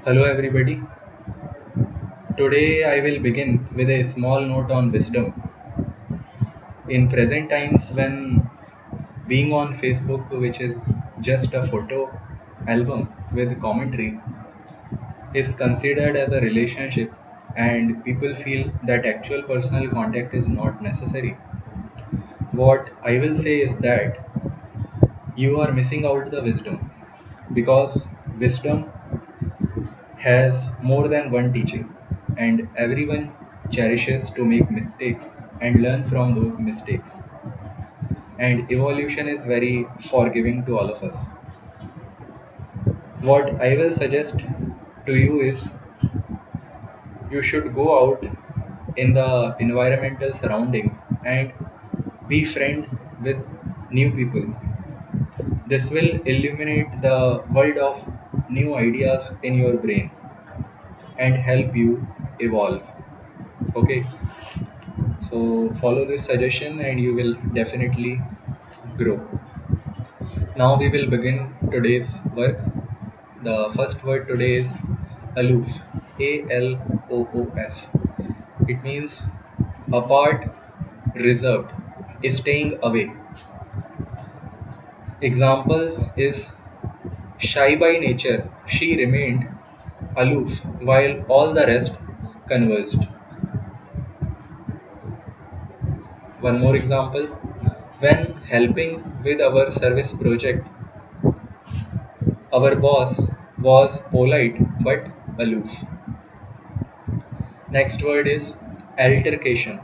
Hello everybody. Today I will begin with a small note on wisdom. In present times when being on Facebook, which is just a photo album with commentary, is considered as a relationship and people feel that actual personal contact is not necessary, what I will say is that you are missing out the wisdom, because wisdom has more than one teaching, and everyone cherishes to make mistakes and learn from those mistakes. And evolution is very forgiving to all of us. What I will suggest to you is you should go out in the environmental surroundings and be friend with new people. This will illuminate the world of new ideas in your brain and help you evolve. Okay, so follow this suggestion and you will definitely grow. Now we will begin today's work. The first word today is aloof. ALOOF. It means apart, reserved, staying away. Example is shy by nature, she remained aloof while all the rest conversed. One more example, when helping with our service project, our boss was polite but aloof. Next word is altercation.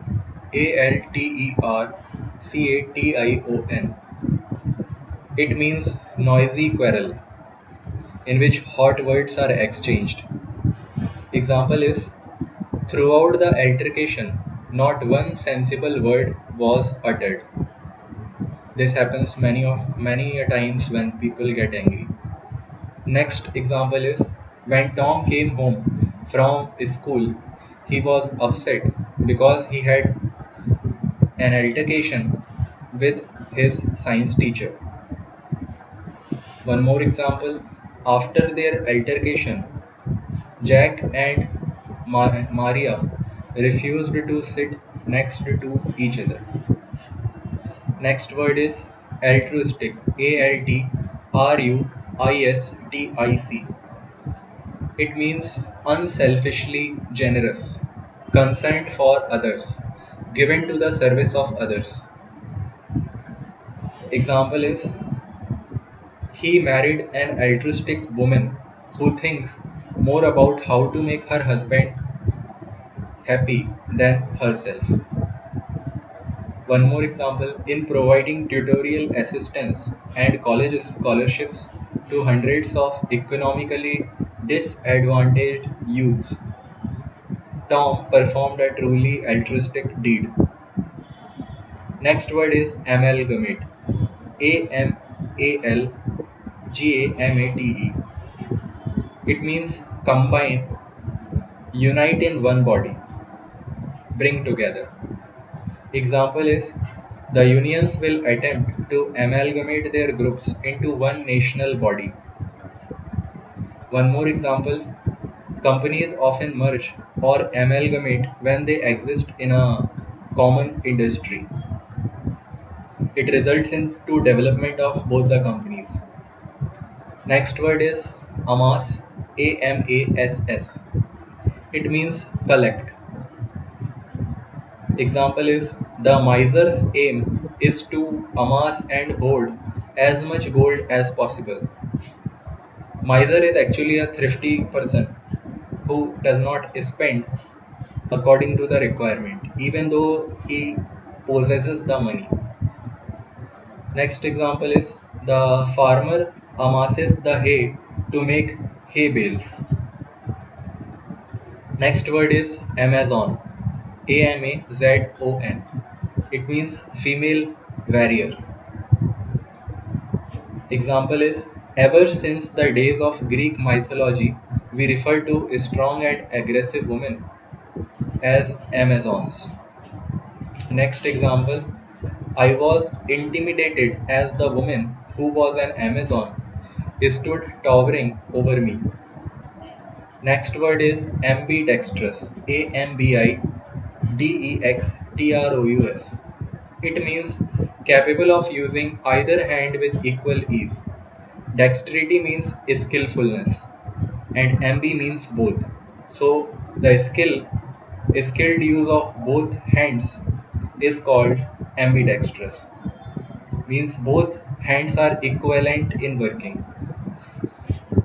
ALTERCATION. It means noisy quarrel in which hot words are exchanged. Example is throughout the altercation, not one sensible word was uttered. This happens many a times when people get angry. Next example is when Tom came home from school, he was upset because he had an altercation with his science teacher. One more example, after their altercation, Jack and Maria refused to sit next to each other. Next word is altruistic. ALTRUISTIC. It means unselfishly generous, concerned for others, given to the service of others. Example is he married an altruistic woman who thinks more about how to make her husband happy than herself. One more example, in providing tutorial assistance and college scholarships to hundreds of economically disadvantaged youths, Tom performed a truly altruistic deed. Next word is amalgamate. AMALGAMATE. It means combine, unite in one body, bring together. Example is the unions will attempt to amalgamate their groups into one national body. One more example, companies often merge or amalgamate when they exist in a common industry. It results into development of both the companies. Next word is amass, AMASS. It means collect. Example is the miser's aim is to amass and hoard as much gold as possible. Miser is actually a thrifty person who does not spend according to the requirement, even though he possesses the money. Next example is the farmer amasses the hay to make hay bales. Next word is Amazon, AMAZON. It means female warrior. Example is ever since the days of Greek mythology, we refer to strong and aggressive women as Amazons. Next example, I was intimidated as the woman who was an Amazon stood towering over me. Next word is ambidextrous. Ambidextrous. It means capable of using either hand with equal ease. Dexterity means skillfulness, and ambi means both. So the skilled use of both hands is called ambidextrous. Means both hands are equivalent in working.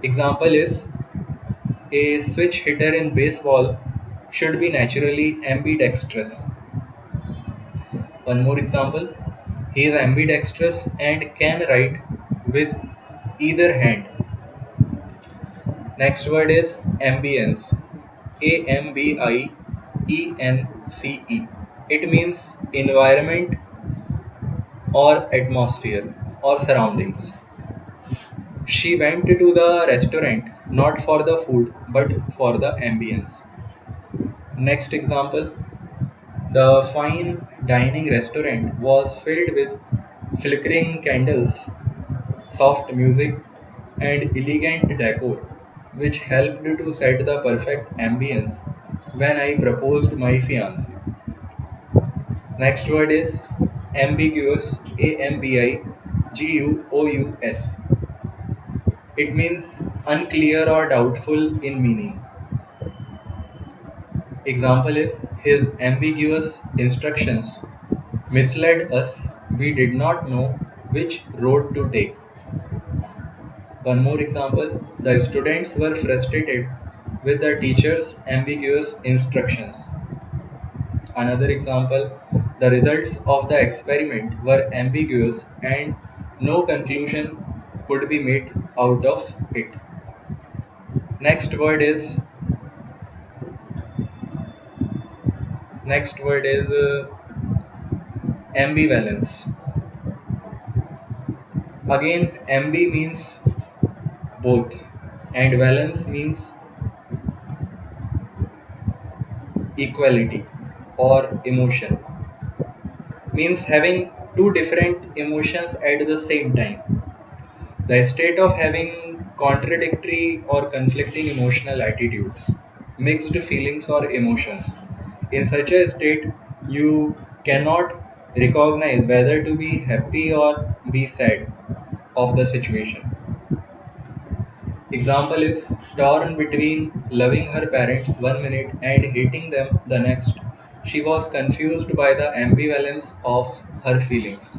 Example is a switch hitter in baseball should be naturally ambidextrous. One more example, he is ambidextrous and can write with either hand. Next word is ambience. Ambince. It means environment or atmosphere or surroundings. She went to the restaurant not for the food but for the ambience. Next example, the fine dining restaurant was filled with flickering candles, soft music, and elegant decor, which helped to set the perfect ambience when I proposed my fiancée. Next word is ambiguous. Ambiguous. It means unclear or doubtful in meaning. Example is his ambiguous instructions misled us. We did not know which road to take. One more example, the students were frustrated with the teacher's ambiguous instructions. Another example, the results of the experiment were ambiguous and no conclusion could be made out of it. Next word is ambivalence. Again, ambi means both and valence means equality or emotion. Means having two different emotions at the same time. The state of having contradictory or conflicting emotional attitudes, mixed feelings or emotions. In such a state, you cannot recognize whether to be happy or be sad of the situation. Example is torn between loving her parents one minute and hating them the next. She was confused by the ambivalence of her feelings.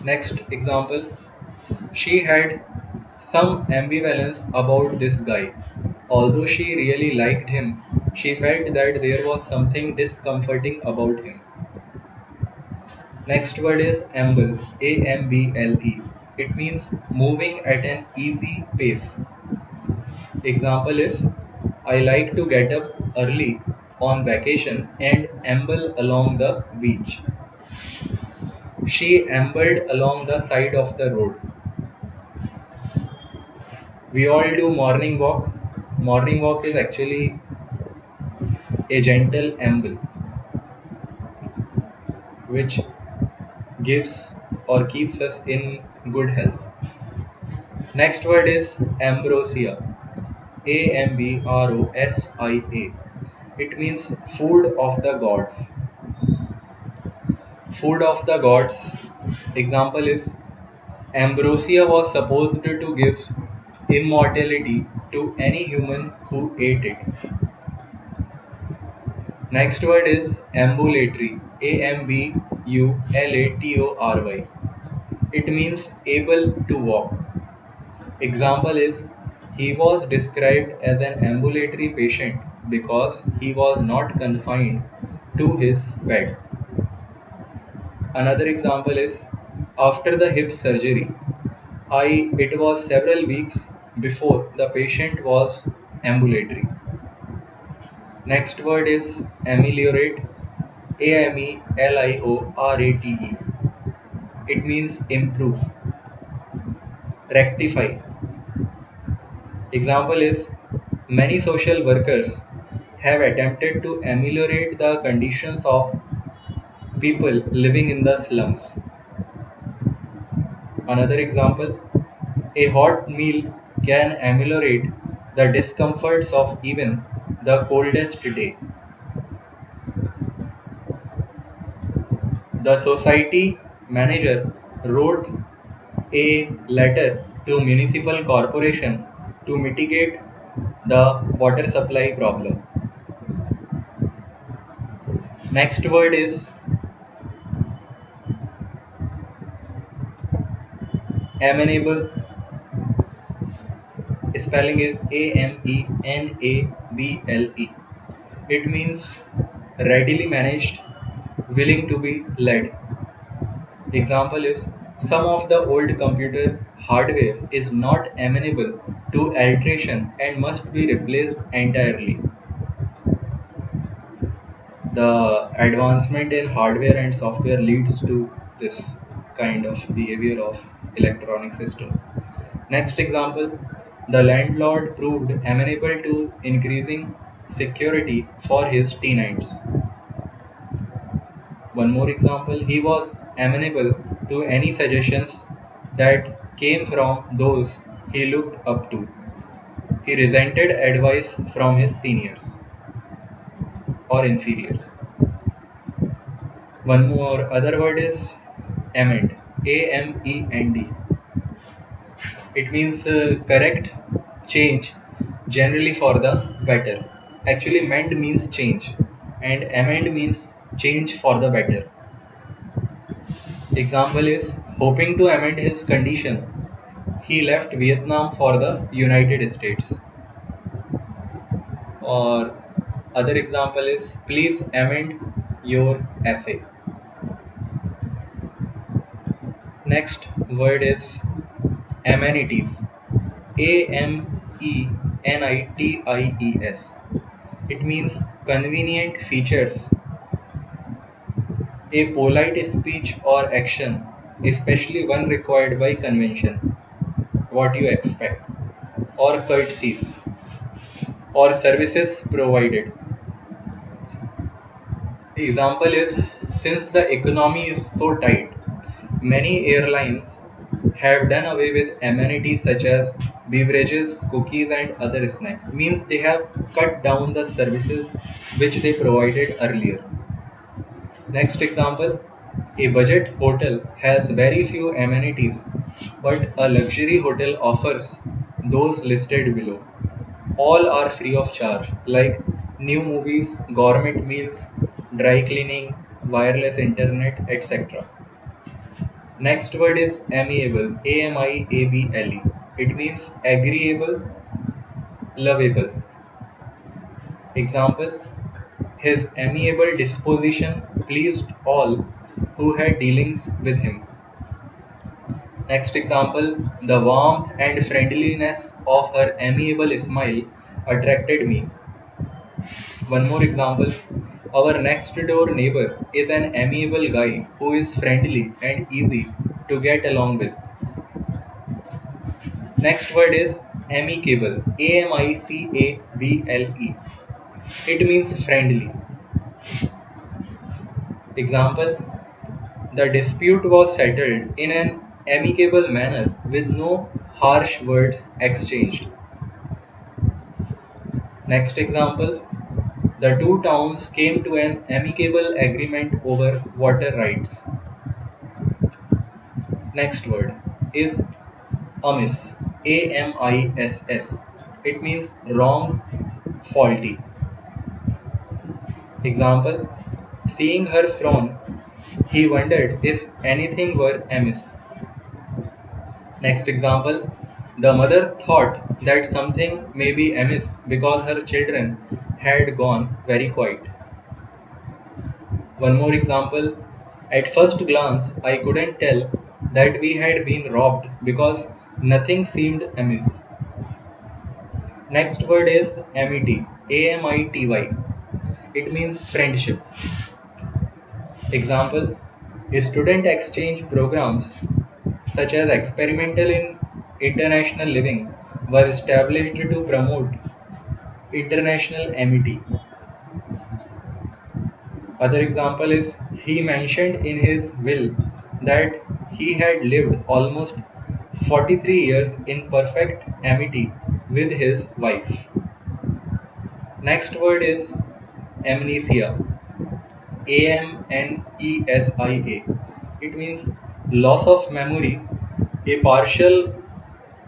Next example, she had some ambivalence about this guy. Although she really liked him, she felt that there was something discomforting about him. Next word is amble. Amble. It means moving at an easy pace. Example is I like to get up early on vacation and amble along the beach. She ambled along the side of the road. We all do morning walk. Morning walk is actually a gentle amble which gives or keeps us in good health. Next word is ambrosia. Ambrosia. It means food of the gods. Food of the gods. Example is ambrosia was supposed to give immortality to any human who ate it. Next word is ambulatory. Ambulatory. It means able to walk. Example is he was described as an ambulatory patient because he was not confined to his bed. Another example is after the hip surgery, it was several weeks before the patient was ambulatory. Next word is ameliorate. Ameliorate. It means improve. Rectify. Example is many social workers have attempted to ameliorate the conditions of people living in the slums. Another example, a hot meal can ameliorate the discomforts of even the coldest day. The society manager wrote a letter to municipal corporation to mitigate the water supply problem. Next word is amenable. Spelling is Amenable. It means readily managed, willing to be led. Example is some of the old computer hardware is not amenable to alteration and must be replaced entirely. The advancement in hardware and software leads to this kind of behavior of electronic systems. Next example, the landlord proved amenable to increasing security for his tenants. One more example, he was amenable to any suggestions that came from those he looked up to. He resented advice from his seniors or inferiors. One more other word is amend. Amend. It means correct, change, generally for the better. Actually, mend means change, and amend means change for the better. Example is hoping to amend his condition. He left Vietnam for the United States. Or other example is please amend your essay. Next word is amenities. Amenities. It means convenient features, a polite speech or action, especially one required by convention, what you expect, or courtesies, or services provided. Example is since the economy is so tight, many airlines have done away with amenities such as beverages, cookies, and other snacks. Means they have cut down the services which they provided earlier. Next example, a budget hotel has very few amenities, but a luxury hotel offers those listed below. All are free of charge, like new movies, gourmet meals, dry cleaning, wireless internet, etc. Next word is amiable. Amiable. It means agreeable, lovable. Example, his amiable disposition pleased all who had dealings with him. Next example, the warmth and friendliness of her amiable smile attracted me. One more example, our next door neighbor is an amiable guy who is friendly and easy to get along with. Next word is amicable. Amicable. It means friendly. Example, the dispute was settled in an amicable manner with no harsh words exchanged. Next example, the two towns came to an amicable agreement over water rights. Next word is amiss. Amiss. It means wrong, faulty. Example, seeing her frown, he wondered if anything were amiss. Next example, the mother thought that something may be amiss because her children had gone very quiet. One more example, at first glance, I couldn't tell that we had been robbed because nothing seemed amiss. Next word is amity. Amity. It means friendship. Example, student exchange programs such as experimental in international living were established to promote international amity. Other example is he mentioned in his will that he had lived almost 43 years in perfect amity with his wife. Next word is amnesia. Amnesia. It means loss of memory, a partial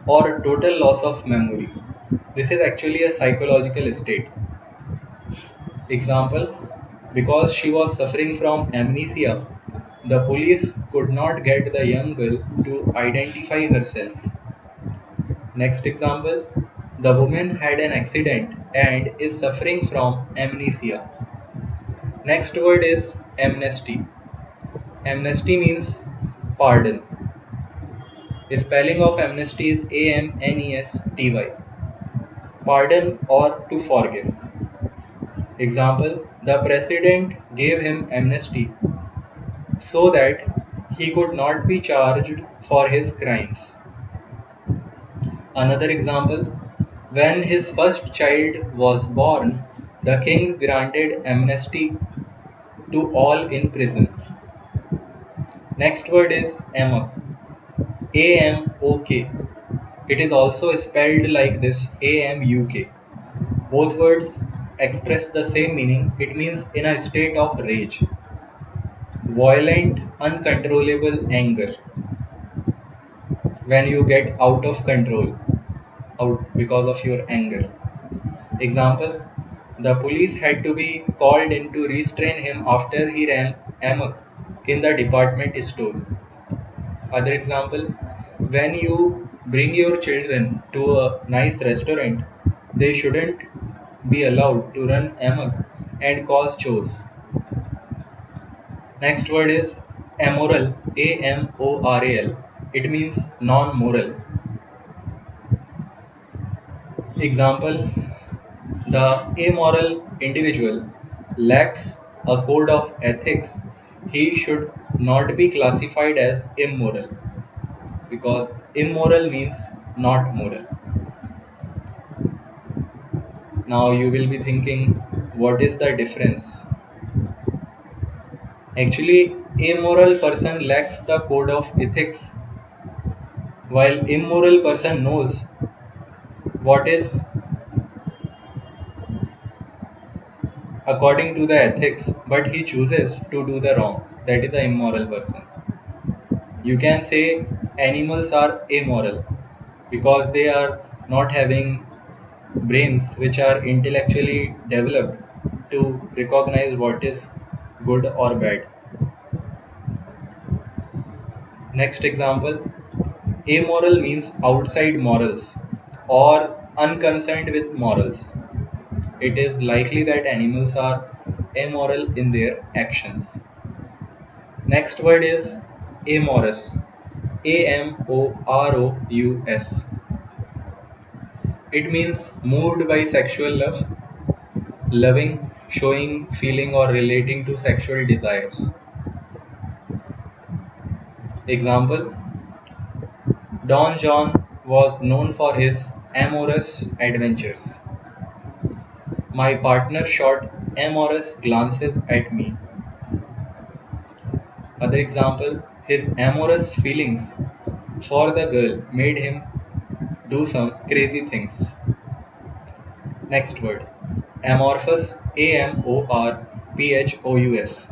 or total loss of memory. This is actually a psychological state. Example, because she was suffering from amnesia, the police could not get the young girl to identify herself. Next example, the woman had an accident and is suffering from amnesia. Next word is amnesty. Amnesty means pardon. Spelling of amnesty is Amnesty. Pardon or to forgive. Example, the president gave him amnesty so that he could not be charged for his crimes. Another example, when his first child was born, the king granted amnesty to all in prison. Next word is amok. Amok. It is also spelled like this, Amuk. Both words express the same meaning. It means in a state of rage. Violent, uncontrollable anger. When you get out of control, out because of your anger. Example, the police had to be called in to restrain him after he ran amok in the department store. Other example, when you bring your children to a nice restaurant, they shouldn't be allowed to run amok and cause chores. Next word is amoral, Amoral. It means non-moral. Example, the amoral individual lacks a code of ethics. He should not be classified as immoral because immoral means not moral. Now you will be thinking, what is the difference? Actually, amoral person lacks the code of ethics, while immoral person knows what is according to the ethics, but he chooses to do the wrong. That is the immoral person. You can say animals are amoral because they are not having brains which are intellectually developed to recognize what is good or bad. Next example, amoral means outside morals or unconcerned with morals. It is likely that animals are amoral in their actions. Next word is amorous. Amorous. It means moved by sexual love, loving, showing, feeling, or relating to sexual desires. Example, Don John was known for his amorous adventures. My partner shot amorous glances at me. Other example, his amorous feelings for the girl made him do some crazy things. Next word, amorphous, Amorphous.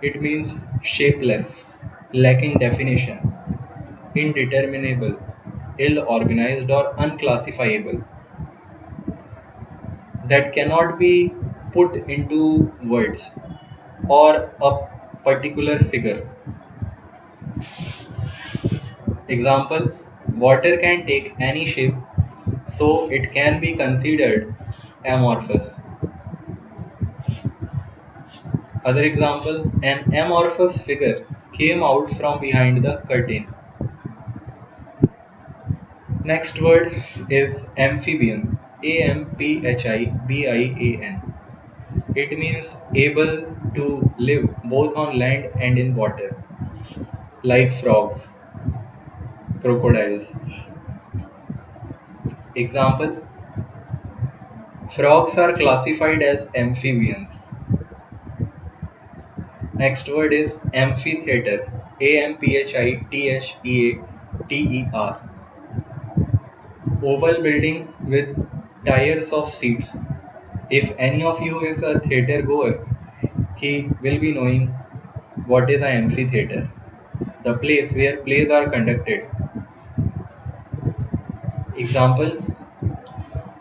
It means shapeless, lacking definition, indeterminable, ill organized, or unclassifiable, that cannot be put into words or a particular figure. Example, water can take any shape, so it can be considered amorphous. Other example, an amorphous figure came out from behind the curtain. Next word is amphibian. Amphibian. It means able to live both on land and in water, like frogs, crocodiles. Example, frogs are classified as amphibians. Next word is amphitheater. Amphitheater. Oval building with tiers of seats. If any of you is a theatre goer, he will be knowing what is an amphitheater, the place where plays are conducted. Example,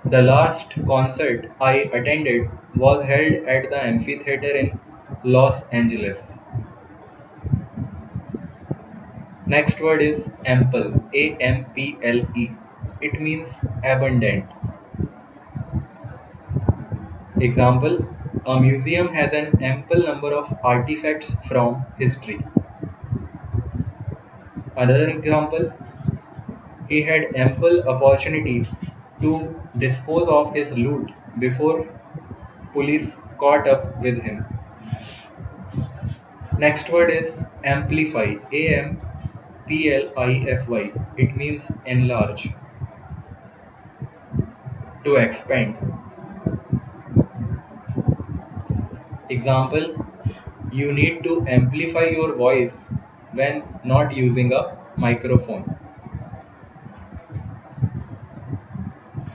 the last concert I attended was held at the amphitheater in Los Angeles. Next word is ample, A-M-P-L-E. It means abundant. Example, a museum has an ample number of artifacts from history. Another example, he had ample opportunity to dispose of his loot before police caught up with him. Next word is amplify, A-M-P-L-I-F-Y. It means enlarge, to expand. Example, you need to amplify your voice when not using a microphone.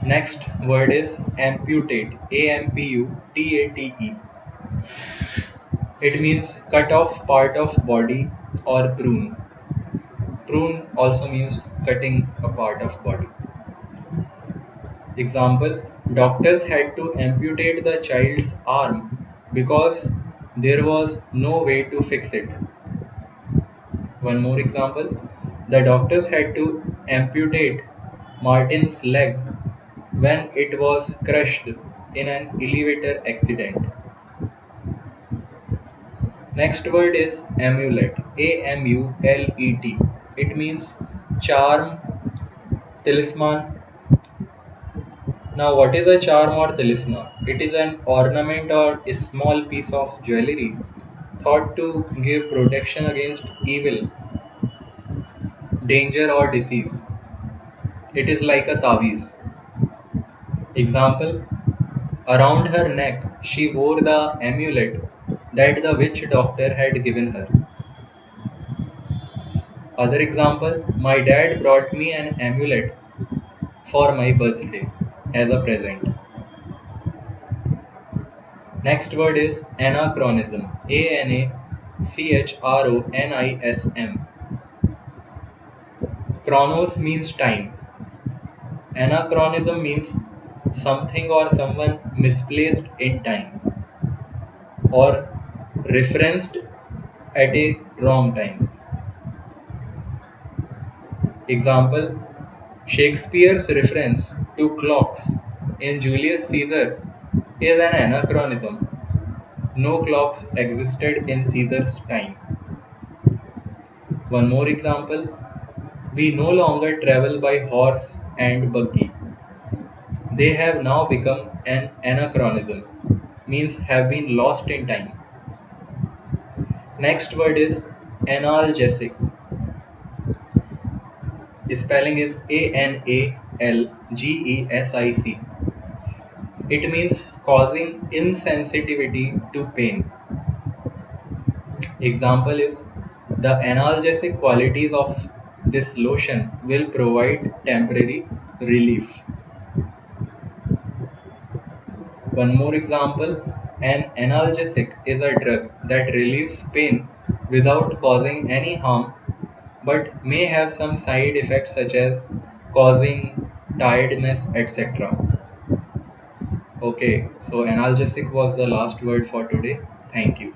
Next word is amputate, A-M-P-U-T-A-T-E. It means cut off part of body or prune. Prune also means cutting a part of body. Example, doctors had to amputate the child's arm because there was no way to fix it. One more example, the doctors had to amputate Martin's leg when it was crushed in an elevator accident. Next word is amulet, A-M-U-L-E-T. It means charm, talisman. Now, what is a charm or talisman? It is an ornament or a small piece of jewelry thought to give protection against evil, danger, or disease. It is like a taviz. Example, around her neck she wore the amulet that the witch doctor had given her. Other example, my dad brought me an amulet for my birthday as a present. Next word is anachronism, A-N-A-C-H-R-O-N-I-S-M. Chronos means time. Anachronism means something or someone misplaced in time or referenced at a wrong time. Example, Shakespeare's reference to clocks in Julius Caesar is an anachronism. No clocks existed in Caesar's time. One more example, we no longer travel by horse and buggy. They have now become an anachronism, means have been lost in time. Next word is analgesic. Spelling is A-N-A-L-G-E-S-I-C. It means causing insensitivity to pain. Example is, the analgesic qualities of this lotion will provide temporary relief. One more example, an analgesic is a drug that relieves pain without causing any harm but may have some side effects such as causing tiredness, etc. Okay, so analgesic was the last word for today. Thank you.